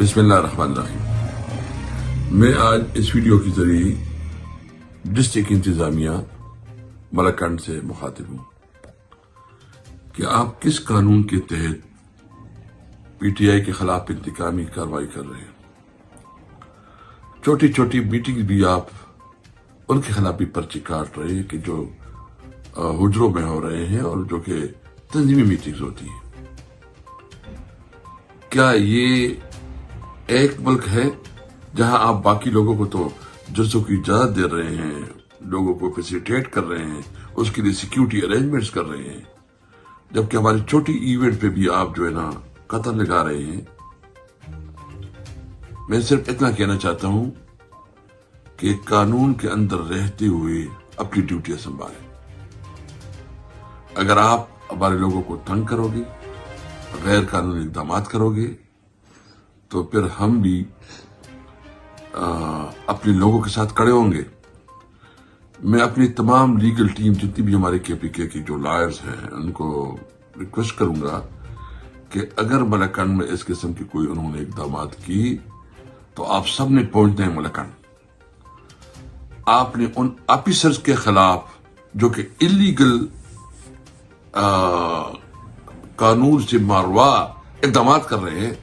بسم اللہ الرحمن الرحیم۔ میں آج اس ویڈیو کے ذریعے ڈسٹرکٹ انتظامیہ ملکنڈ سے مخاطب ہوں کہ آپ کس قانون کے تحت پی ٹی آئی کے خلاف انتقامی کارروائی کر رہے ہیں۔ چھوٹی چھوٹی میٹنگ بھی آپ ان کے خلاف بھی پرچے کاٹ رہے ہیں کہ جو حجروں میں ہو رہے ہیں اور جو کہ تنظیمی میٹنگز ہوتی ہیں۔ کیا یہ ایک ملک ہے جہاں آپ باقی لوگوں کو تو جلسوں کی اجازت دے رہے ہیں، لوگوں کو فیسیلیٹیٹ کر رہے ہیں، اس کے لیے سیکیورٹی ارینجمنٹس کر رہے ہیں، جبکہ ہماری چھوٹی ایونٹ پہ بھی آپ جو ہے نا قطر لگا رہے ہیں۔ میں صرف اتنا کہنا چاہتا ہوں کہ قانون کے اندر رہتے ہوئے اپنی ڈیوٹیاں سنبھالیں۔ اگر آپ ہمارے لوگوں کو تنگ کرو گے، غیر قانونی اقدامات کرو گے، تو پھر ہم بھی اپنے لوگوں کے ساتھ کھڑے ہوں گے۔ میں اپنی تمام لیگل ٹیم جتنی بھی ہمارے کے پی کے کی جو لائرز ہیں ان کو ریکویسٹ کروں گا کہ اگر ملکنڈ میں اس قسم کی کوئی انہوں نے اقدامات کی تو آپ سب نے پہنچنا ہے ملکنڈ۔ آپ نے ان آفیسرز کے خلاف جو کہ اللیگل قانون سے ماروا اقدامات کر رہے ہیں،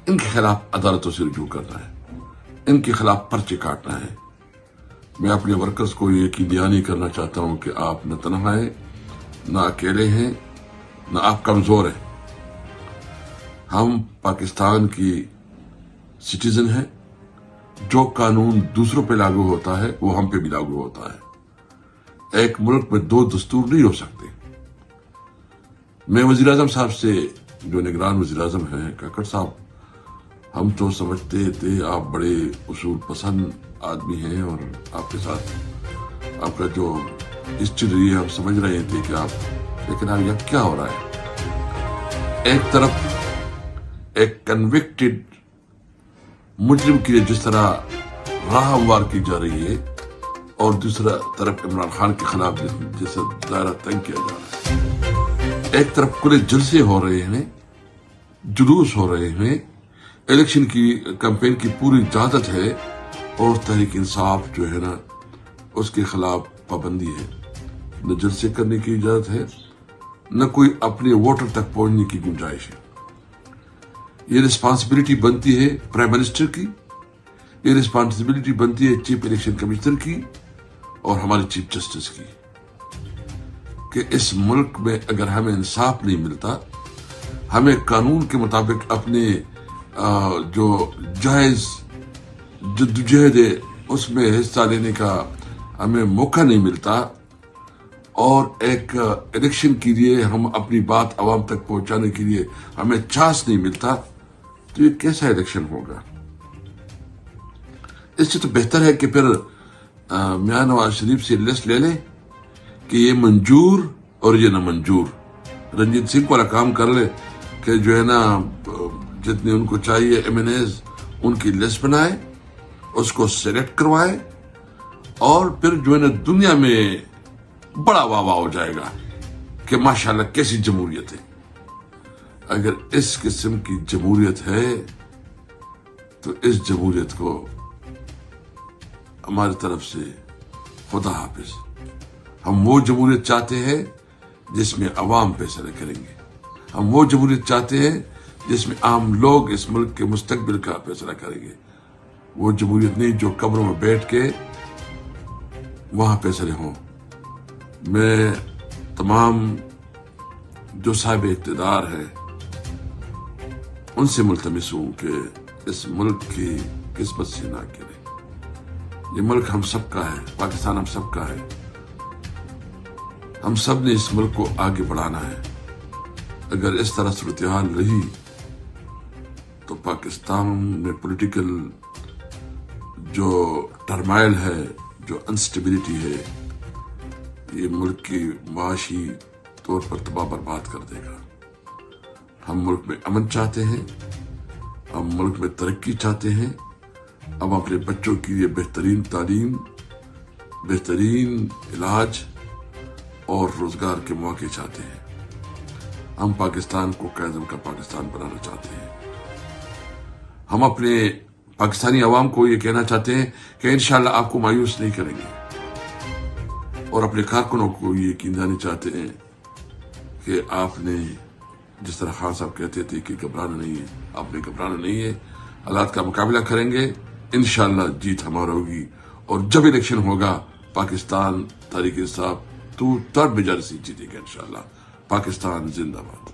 ان کے خلاف عدالتوں سے رجوع کرنا ہے، ان کے خلاف پرچے کاٹنا ہے۔ میں اپنے ورکرز کو یہ یقین دہانی کرنا چاہتا ہوں کہ آپ نہ تنہا ہیں، نہ اکیلے ہیں، نہ آپ کمزور ہیں۔ ہم پاکستان کی سٹیزن ہیں۔ جو قانون دوسروں پہ لاگو ہوتا ہے وہ ہم پہ بھی لاگو ہوتا ہے۔ ایک ملک میں دو دستور نہیں ہو سکتے۔ میں وزیر اعظم صاحب سے، جو نگران وزیر اعظم ہیں، کاکڑ صاحب، ہم تو سمجھتے تھے آپ بڑے اصول پسند آدمی ہیں اور آپ کے ساتھ آپ کا جو ہسٹری رہی ہے ہم سمجھ رہے تھے کہ آپ، لیکن اب یہ کیا ہو رہا ہے؟ ایک طرف ایک کنوکٹڈ مجرم کے لیے جس طرح راہ ہموار کی جا رہی ہے اور دوسرا طرف عمران خان کے خلاف جیسا دائرہ تنگ کیا جا رہا ہے۔ ایک طرف کھلے جلسے ہو رہے ہیں، جلوس ہو رہے ہیں، الیکشن کی کمپین کی پوری اجازت ہے، اور تحریک انصاف جو ہے نا اس کے خلاف پابندی ہے۔ نہ جلسے کرنے کی اجازت ہے، نہ کوئی اپنے ووٹر تک پہنچنے کی گنجائش ہے۔ یہ رسپانسبلٹی بنتی ہے پرائم منسٹر کی، یہ رسپانسبلٹی بنتی ہے چیف الیکشن کمشنر کی اور ہمارے چیف جسٹس کی، کہ اس ملک میں اگر ہمیں انصاف نہیں ملتا، ہمیں قانون کے مطابق اپنے جو جائز جدوجہد ہے اس میں حصہ لینے کا ہمیں موقع نہیں ملتا، اور ایک الیکشن کے لیے ہم اپنی بات عوام تک پہنچانے کے لیے ہمیں چانس نہیں ملتا، تو یہ کیسا الیکشن ہوگا؟ اس سے تو بہتر ہے کہ پھر میاں نواز شریف سے لسٹ لے لیں کہ یہ منظور اور یہ نہ منظور۔ رنجیت سنگھ والا کام کر لے کہ جو ہے نا جتنے ان کو چاہیے ایم این ایز ان کی لسٹ بنائے، اس کو سلیکٹ کروائے، اور پھر جو ہے نا دنیا میں بڑا واہ واہ ہو جائے گا کہ ماشاءاللہ کیسی جمہوریت ہے۔ اگر اس قسم کی جمہوریت ہے تو اس جمہوریت کو ہماری طرف سے خدا حافظ۔ ہم وہ جمہوریت چاہتے ہیں جس میں عوام فیصلہ کریں گے۔ ہم وہ جمہوریت چاہتے ہیں جس میں عام لوگ اس ملک کے مستقبل کا فیصلہ کریں گے۔ وہ جمہوریت نہیں جو کمروں میں بیٹھ کے وہاں فیصلے ہوں۔ میں تمام جو صاحب اقتدار ہیں ان سے ملتمس ہوں کہ اس ملک کی قسمت سے نہ کریں۔ یہ ملک ہم سب کا ہے، پاکستان ہم سب کا ہے۔ ہم سب نے اس ملک کو آگے بڑھانا ہے۔ اگر اس طرح صورتحال رہی تو پاکستان میں پولیٹیکل جو ٹرمائل ہے، جو انسٹیبلٹی ہے، یہ ملک کی معاشی طور پر تباہ برباد کر دے گا۔ ہم ملک میں امن چاہتے ہیں، ہم ملک میں ترقی چاہتے ہیں، ہم اپنے بچوں کے لیے بہترین تعلیم، بہترین علاج اور روزگار کے موقع چاہتے ہیں۔ ہم پاکستان کو قائد اعظم کا پاکستان بنانا چاہتے ہیں۔ ہم اپنے پاکستانی عوام کو یہ کہنا چاہتے ہیں کہ انشاءاللہ آپ کو مایوس نہیں کریں گے، اور اپنے کارکنوں کو یہ یقین دلانا چاہتے ہیں کہ آپ نے جس طرح خان صاحب کہتے تھے کہ گھبرانا نہیں ہے، آپ نے گھبرانا نہیں ہے، حالات کا مقابلہ کریں گے، انشاءاللہ جیت ہمارا ہوگی، اور جب الیکشن ہوگا پاکستان تحریک انصاف 2/3 میجارٹی سے جیتے گا انشاءاللہ۔ پاکستان زندہ باد۔